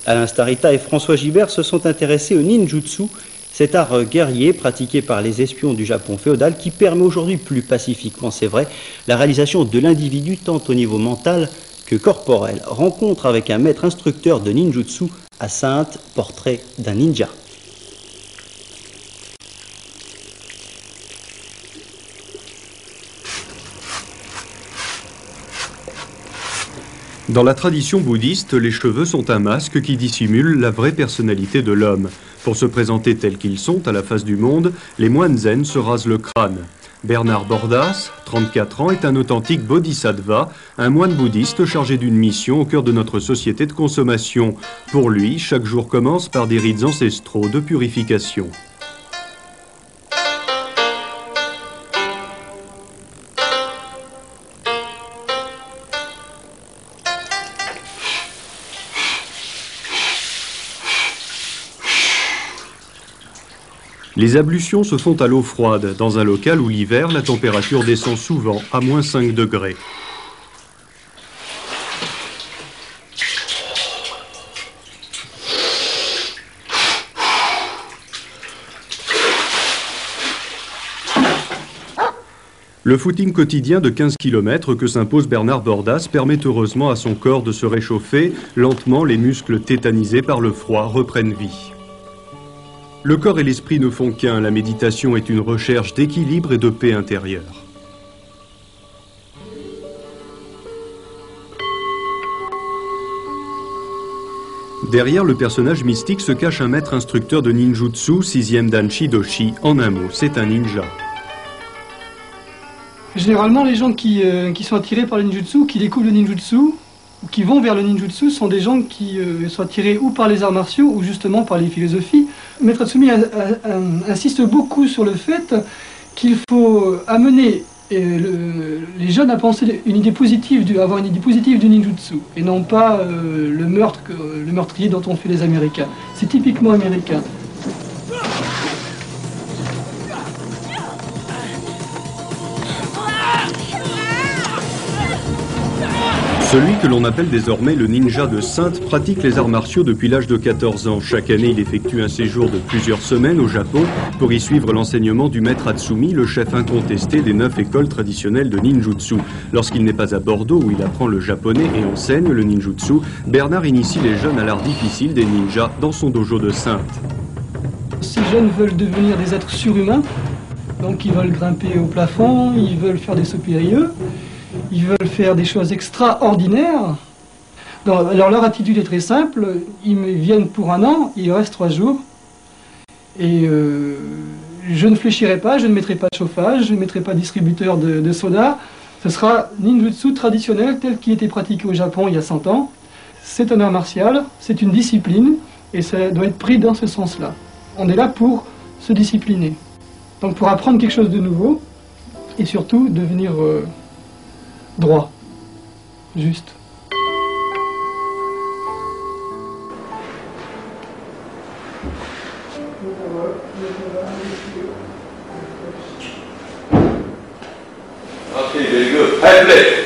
Alain Starita et François Gibert se sont intéressés au ninjutsu, cet art guerrier pratiqué par les espions du Japon féodal qui permet aujourd'hui plus pacifiquement, c'est vrai, la réalisation de l'individu tant au niveau mental que corporel. Rencontre avec un maître instructeur de ninjutsu à Saintes, portrait d'un ninja. Dans la tradition bouddhiste, les cheveux sont un masque qui dissimule la vraie personnalité de l'homme. Pour se présenter tels qu'ils sont à la face du monde, les moines zen se rasent le crâne. Bernard Bordas, 34 ans, est un authentique bodhisattva, un moine bouddhiste chargé d'une mission au cœur de notre société de consommation. Pour lui, chaque jour commence par des rites ancestraux de purification. Les ablutions se font à l'eau froide, dans un local où l'hiver, la température descend souvent à moins 5 degrés. Le footing quotidien de 15 km que s'impose Bernard Bordas permet heureusement à son corps de se réchauffer. Lentement, les muscles tétanisés par le froid reprennent vie. Le corps et l'esprit ne font qu'un, la méditation est une recherche d'équilibre et de paix intérieure. Derrière le personnage mystique se cache un maître instructeur de ninjutsu, 6e dan Shidoshi. En un mot, c'est un ninja. Généralement, les gens qui sont attirés par le ninjutsu, qui découvrent le ninjutsu, ou qui vont vers le ninjutsu, sont des gens qui sont attirés ou par les arts martiaux ou justement par les philosophies. Maître Atsumi insiste beaucoup sur le fait qu'il faut amener les jeunes à penser une idée positive, avoir une idée positive du ninjutsu, et non pas le meurtrier dont ont fait les Américains. C'est typiquement américain. Celui que l'on appelle désormais le ninja de Saintes pratique les arts martiaux depuis l'âge de 14 ans. Chaque année, il effectue un séjour de plusieurs semaines au Japon pour y suivre l'enseignement du maître Atsumi, le chef incontesté des 9 écoles traditionnelles de ninjutsu. Lorsqu'il n'est pas à Bordeaux où il apprend le japonais et enseigne le ninjutsu, Bernard initie les jeunes à l'art difficile des ninjas dans son dojo de Saintes. Ces jeunes veulent devenir des êtres surhumains, donc ils veulent grimper au plafond, ils veulent faire des sauts périlleux. Ils veulent faire des choses extraordinaires. Alors leur attitude est très simple. Ils viennent pour un an, ils restent 3 jours. Et je ne fléchirai pas, je ne mettrai pas de chauffage, je ne mettrai pas de distributeur de soda. Ce sera ninjutsu traditionnel tel qu'il était pratiqué au Japon il y a 100 ans. C'est un art martial, c'est une discipline, et ça doit être pris dans ce sens-là. On est là pour se discipliner. Donc pour apprendre quelque chose de nouveau, et surtout devenir droit, juste. Okay, very good. High play.